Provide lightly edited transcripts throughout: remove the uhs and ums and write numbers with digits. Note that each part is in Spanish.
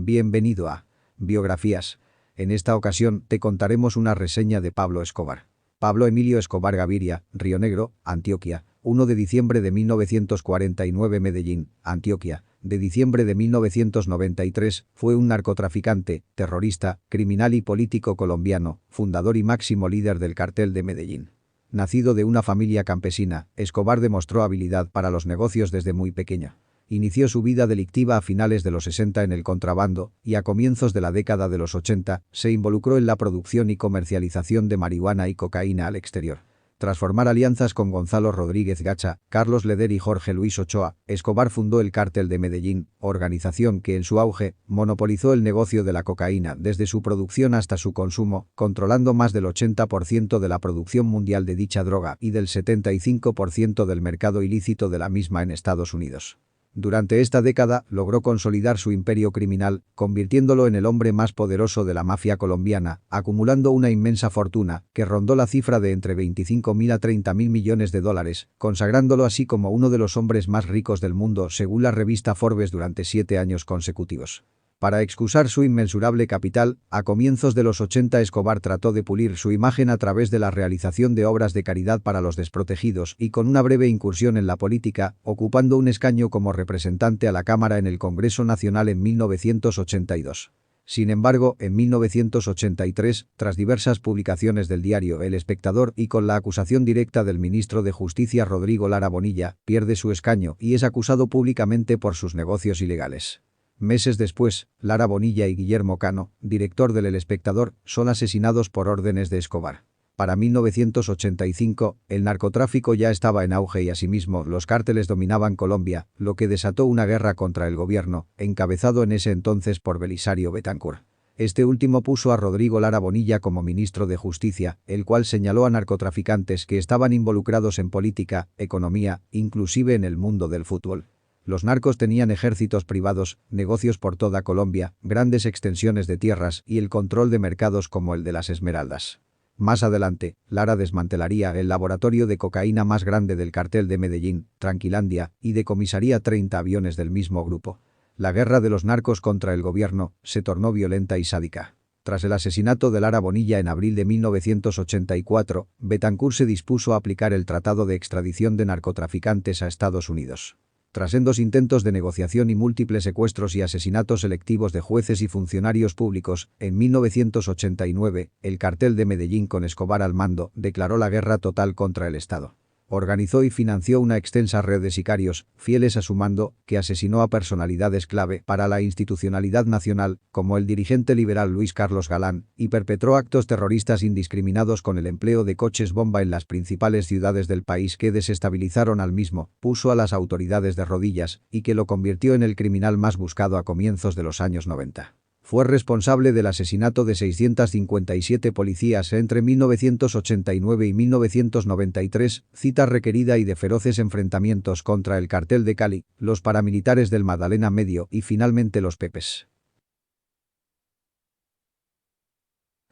Bienvenido a Biografías. En esta ocasión te contaremos una reseña de Pablo Escobar. Pablo Emilio Escobar Gaviria, Río Negro, Antioquia, 1 de diciembre de 1949 Medellín, Antioquia, de diciembre de 1993, fue un narcotraficante, terrorista, criminal y político colombiano, fundador y máximo líder del cartel de Medellín. Nacido de una familia campesina, Escobar demostró habilidad para los negocios desde muy pequeño. Inició su vida delictiva a finales de los 60 en el contrabando y a comienzos de la década de los 80 se involucró en la producción y comercialización de marihuana y cocaína al exterior. Tras formar alianzas con Gonzalo Rodríguez Gacha, Carlos Leder y Jorge Luis Ochoa, Escobar fundó el Cártel de Medellín, organización que en su auge monopolizó el negocio de la cocaína desde su producción hasta su consumo, controlando más del 80% de la producción mundial de dicha droga y del 75% del mercado ilícito de la misma en Estados Unidos. Durante esta década logró consolidar su imperio criminal, convirtiéndolo en el hombre más poderoso de la mafia colombiana, acumulando una inmensa fortuna que rondó la cifra de entre 25.000 a 30.000 millones de dólares, consagrándolo así como uno de los hombres más ricos del mundo según la revista Forbes durante 7 años consecutivos. Para excusar su inmensurable capital, a comienzos de los 80 Escobar trató de pulir su imagen a través de la realización de obras de caridad para los desprotegidos y con una breve incursión en la política, ocupando un escaño como representante a la Cámara en el Congreso Nacional en 1982. Sin embargo, en 1983, tras diversas publicaciones del diario El Espectador y con la acusación directa del ministro de Justicia Rodrigo Lara Bonilla, pierde su escaño y es acusado públicamente por sus negocios ilegales. Meses después, Lara Bonilla y Guillermo Cano, director del El Espectador, son asesinados por órdenes de Escobar. Para 1985, el narcotráfico ya estaba en auge y asimismo los cárteles dominaban Colombia, lo que desató una guerra contra el gobierno, encabezado en ese entonces por Belisario Betancur. Este último puso a Rodrigo Lara Bonilla como ministro de Justicia, el cual señaló a narcotraficantes que estaban involucrados en política, economía, inclusive en el mundo del fútbol. Los narcos tenían ejércitos privados, negocios por toda Colombia, grandes extensiones de tierras y el control de mercados como el de las Esmeraldas. Más adelante, Lara desmantelaría el laboratorio de cocaína más grande del cartel de Medellín, Tranquilandia, y decomisaría 30 aviones del mismo grupo. La guerra de los narcos contra el gobierno se tornó violenta y sádica. Tras el asesinato de Lara Bonilla en abril de 1984, Betancur se dispuso a aplicar el Tratado de Extradición de Narcotraficantes a Estados Unidos. Tras sendos intentos de negociación y múltiples secuestros y asesinatos selectivos de jueces y funcionarios públicos, en 1989, el cartel de Medellín con Escobar al mando declaró la guerra total contra el Estado. Organizó y financió una extensa red de sicarios, fieles a su mando, que asesinó a personalidades clave para la institucionalidad nacional, como el dirigente liberal Luis Carlos Galán, y perpetró actos terroristas indiscriminados con el empleo de coches bomba en las principales ciudades del país que desestabilizaron al mismo, puso a las autoridades de rodillas y que lo convirtió en el criminal más buscado a comienzos de los años 90. Fue responsable del asesinato de 657 policías entre 1989 y 1993, cita requerida y de feroces enfrentamientos contra el cartel de Cali, los paramilitares del Magdalena Medio y finalmente los Pepes.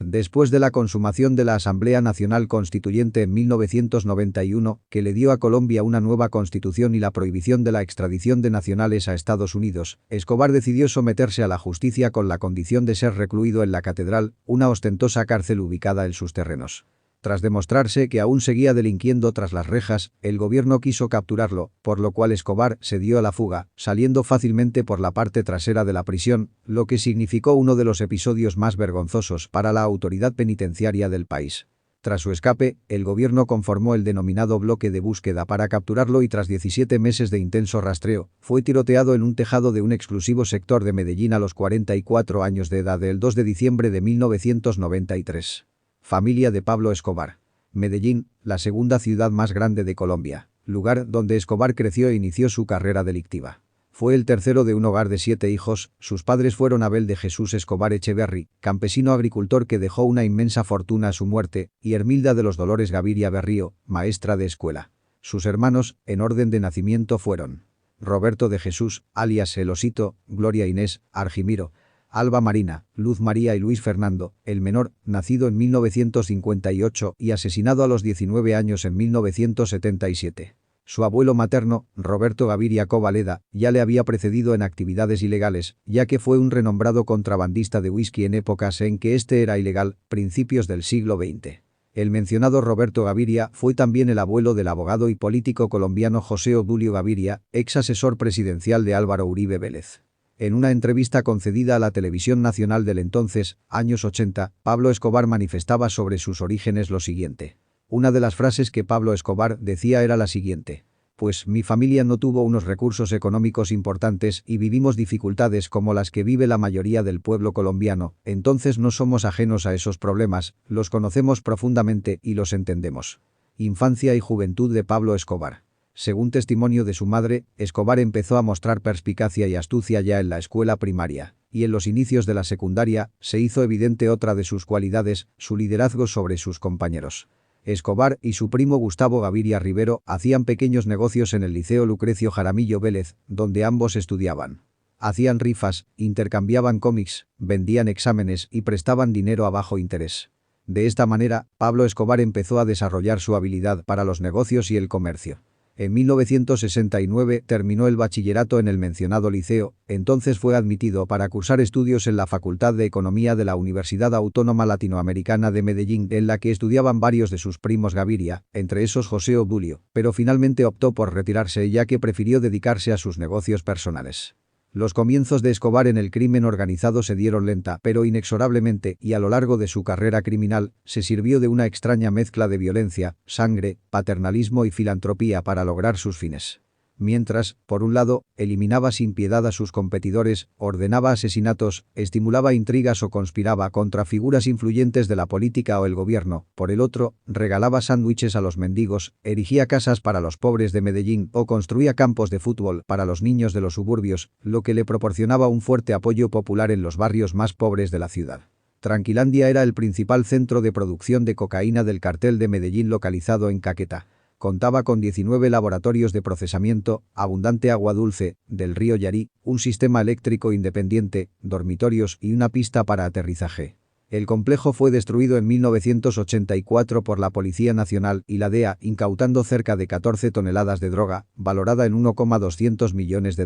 Después de la consumación de la Asamblea Nacional Constituyente en 1991, que le dio a Colombia una nueva constitución y la prohibición de la extradición de nacionales a Estados Unidos, Escobar decidió someterse a la justicia con la condición de ser recluido en la Catedral, una ostentosa cárcel ubicada en sus terrenos. Tras demostrarse que aún seguía delinquiendo tras las rejas, el gobierno quiso capturarlo, por lo cual Escobar se dio a la fuga, saliendo fácilmente por la parte trasera de la prisión, lo que significó uno de los episodios más vergonzosos para la autoridad penitenciaria del país. Tras su escape, el gobierno conformó el denominado bloque de búsqueda para capturarlo y tras 17 meses de intenso rastreo, fue tiroteado en un tejado de un exclusivo sector de Medellín a los 44 años de edad el 2 de diciembre de 1993. Familia de Pablo Escobar. Medellín, la segunda ciudad más grande de Colombia, lugar donde Escobar creció e inició su carrera delictiva. Fue el tercero de un hogar de 7 hijos, sus padres fueron Abel de Jesús Escobar Echeverry, campesino agricultor que dejó una inmensa fortuna a su muerte, y Hermilda de los Dolores Gaviria Berrío, maestra de escuela. Sus hermanos, en orden de nacimiento fueron Roberto de Jesús, alias El Osito, Gloria Inés, Argimiro, Alba Marina, Luz María y Luis Fernando, el menor, nacido en 1958 y asesinado a los 19 años en 1977. Su abuelo materno, Roberto Gaviria Covaleda, ya le había precedido en actividades ilegales, ya que fue un renombrado contrabandista de whisky en épocas en que este era ilegal, principios del siglo XX. El mencionado Roberto Gaviria fue también el abuelo del abogado y político colombiano José Obdulio Gaviria, ex asesor presidencial de Álvaro Uribe Vélez. En una entrevista concedida a la televisión nacional del entonces, años 80, Pablo Escobar manifestaba sobre sus orígenes lo siguiente. Una de las frases que Pablo Escobar decía era la siguiente. Pues mi familia no tuvo unos recursos económicos importantes y vivimos dificultades como las que vive la mayoría del pueblo colombiano, entonces no somos ajenos a esos problemas, los conocemos profundamente y los entendemos. Infancia y juventud de Pablo Escobar. Según testimonio de su madre, Escobar empezó a mostrar perspicacia y astucia ya en la escuela primaria, y en los inicios de la secundaria se hizo evidente otra de sus cualidades, su liderazgo sobre sus compañeros. Escobar y su primo Gustavo Gaviria Rivero hacían pequeños negocios en el Liceo Lucrecio Jaramillo Vélez, donde ambos estudiaban. Hacían rifas, intercambiaban cómics, vendían exámenes y prestaban dinero a bajo interés. De esta manera, Pablo Escobar empezó a desarrollar su habilidad para los negocios y el comercio. En 1969 terminó el bachillerato en el mencionado liceo, entonces fue admitido para cursar estudios en la Facultad de Economía de la Universidad Autónoma Latinoamericana de Medellín, en la que estudiaban varios de sus primos Gaviria, entre esos José Obdulio, pero finalmente optó por retirarse ya que prefirió dedicarse a sus negocios personales. Los comienzos de Escobar en el crimen organizado se dieron lenta pero inexorablemente y a lo largo de su carrera criminal se sirvió de una extraña mezcla de violencia, sangre, paternalismo y filantropía para lograr sus fines. Mientras, por un lado, eliminaba sin piedad a sus competidores, ordenaba asesinatos, estimulaba intrigas o conspiraba contra figuras influyentes de la política o el gobierno, por el otro, regalaba sándwiches a los mendigos, erigía casas para los pobres de Medellín o construía campos de fútbol para los niños de los suburbios, lo que le proporcionaba un fuerte apoyo popular en los barrios más pobres de la ciudad. Tranquilandia era el principal centro de producción de cocaína del cartel de Medellín localizado en Caquetá. Contaba con 19 laboratorios de procesamiento, abundante agua dulce, del río Yarí, un sistema eléctrico independiente, dormitorios y una pista para aterrizaje. El complejo fue destruido en 1984 por la Policía Nacional y la DEA, incautando cerca de 14 toneladas de droga, valorada en $1,2 millones.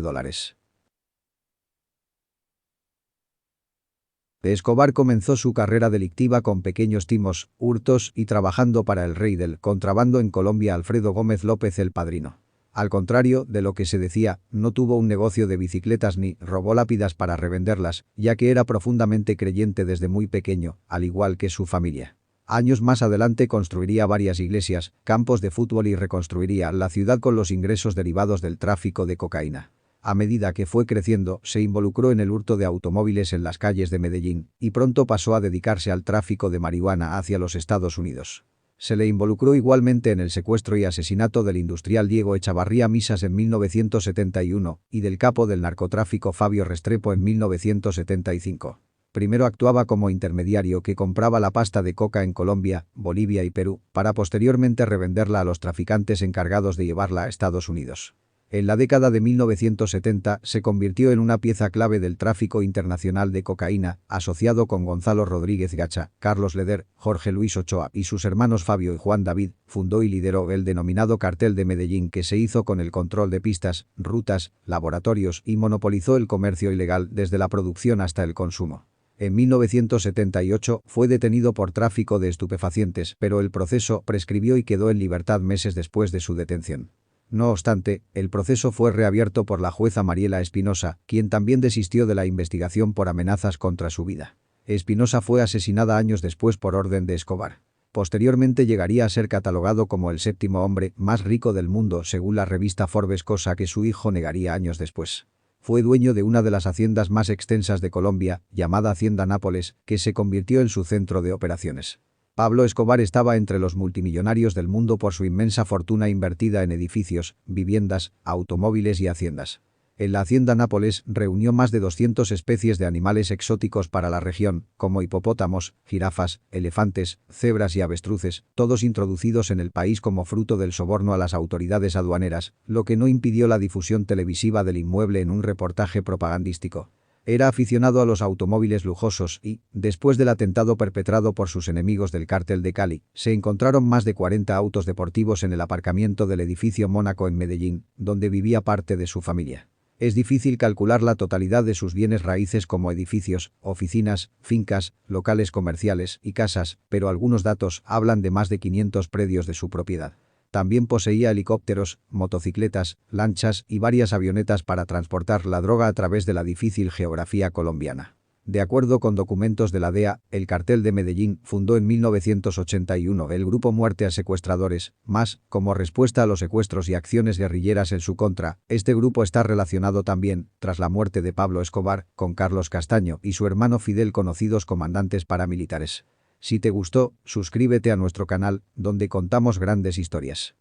Escobar comenzó su carrera delictiva con pequeños timos, hurtos y trabajando para el rey del contrabando en Colombia Alfredo Gómez López el Padrino. Al contrario de lo que se decía, no tuvo un negocio de bicicletas ni robó lápidas para revenderlas, ya que era profundamente creyente desde muy pequeño, al igual que su familia. Años más adelante construiría varias iglesias, campos de fútbol y reconstruiría la ciudad con los ingresos derivados del tráfico de cocaína. A medida que fue creciendo, se involucró en el hurto de automóviles en las calles de Medellín y pronto pasó a dedicarse al tráfico de marihuana hacia los Estados Unidos. Se le involucró igualmente en el secuestro y asesinato del industrial Diego Echavarría Misas en 1971 y del capo del narcotráfico Fabio Restrepo en 1975. Primero actuaba como intermediario que compraba la pasta de coca en Colombia, Bolivia y Perú, para posteriormente revenderla a los traficantes encargados de llevarla a Estados Unidos. En la década de 1970 se convirtió en una pieza clave del tráfico internacional de cocaína, asociado con Gonzalo Rodríguez Gacha, Carlos Leder, Jorge Luis Ochoa y sus hermanos Fabio y Juan David, fundó y lideró el denominado Cartel de Medellín que se hizo con el control de pistas, rutas, laboratorios y monopolizó el comercio ilegal desde la producción hasta el consumo. En 1978 fue detenido por tráfico de estupefacientes, pero el proceso prescribió y quedó en libertad meses después de su detención. No obstante, el proceso fue reabierto por la jueza Mariela Espinosa, quien también desistió de la investigación por amenazas contra su vida. Espinosa fue asesinada años después por orden de Escobar. Posteriormente llegaría a ser catalogado como el séptimo hombre más rico del mundo según la revista Forbes, cosa que su hijo negaría años después. Fue dueño de una de las haciendas más extensas de Colombia, llamada Hacienda Nápoles, que se convirtió en su centro de operaciones. Pablo Escobar estaba entre los multimillonarios del mundo por su inmensa fortuna invertida en edificios, viviendas, automóviles y haciendas. En la Hacienda Nápoles reunió más de 200 especies de animales exóticos para la región, como hipopótamos, jirafas, elefantes, cebras y avestruces, todos introducidos en el país como fruto del soborno a las autoridades aduaneras, lo que no impidió la difusión televisiva del inmueble en un reportaje propagandístico. Era aficionado a los automóviles lujosos y, después del atentado perpetrado por sus enemigos del cártel de Cali, se encontraron más de 40 autos deportivos en el aparcamiento del edificio Mónaco en Medellín, donde vivía parte de su familia. Es difícil calcular la totalidad de sus bienes raíces como edificios, oficinas, fincas, locales comerciales y casas, pero algunos datos hablan de más de 500 predios de su propiedad. También poseía helicópteros, motocicletas, lanchas y varias avionetas para transportar la droga a través de la difícil geografía colombiana. De acuerdo con documentos de la DEA, el cartel de Medellín fundó en 1981 el Grupo Muerte a Secuestradores, más, como respuesta a los secuestros y acciones guerrilleras en su contra, este grupo está relacionado también, tras la muerte de Pablo Escobar, con Carlos Castaño y su hermano Fidel, conocidos comandantes paramilitares. Si te gustó, suscríbete a nuestro canal, donde contamos grandes historias.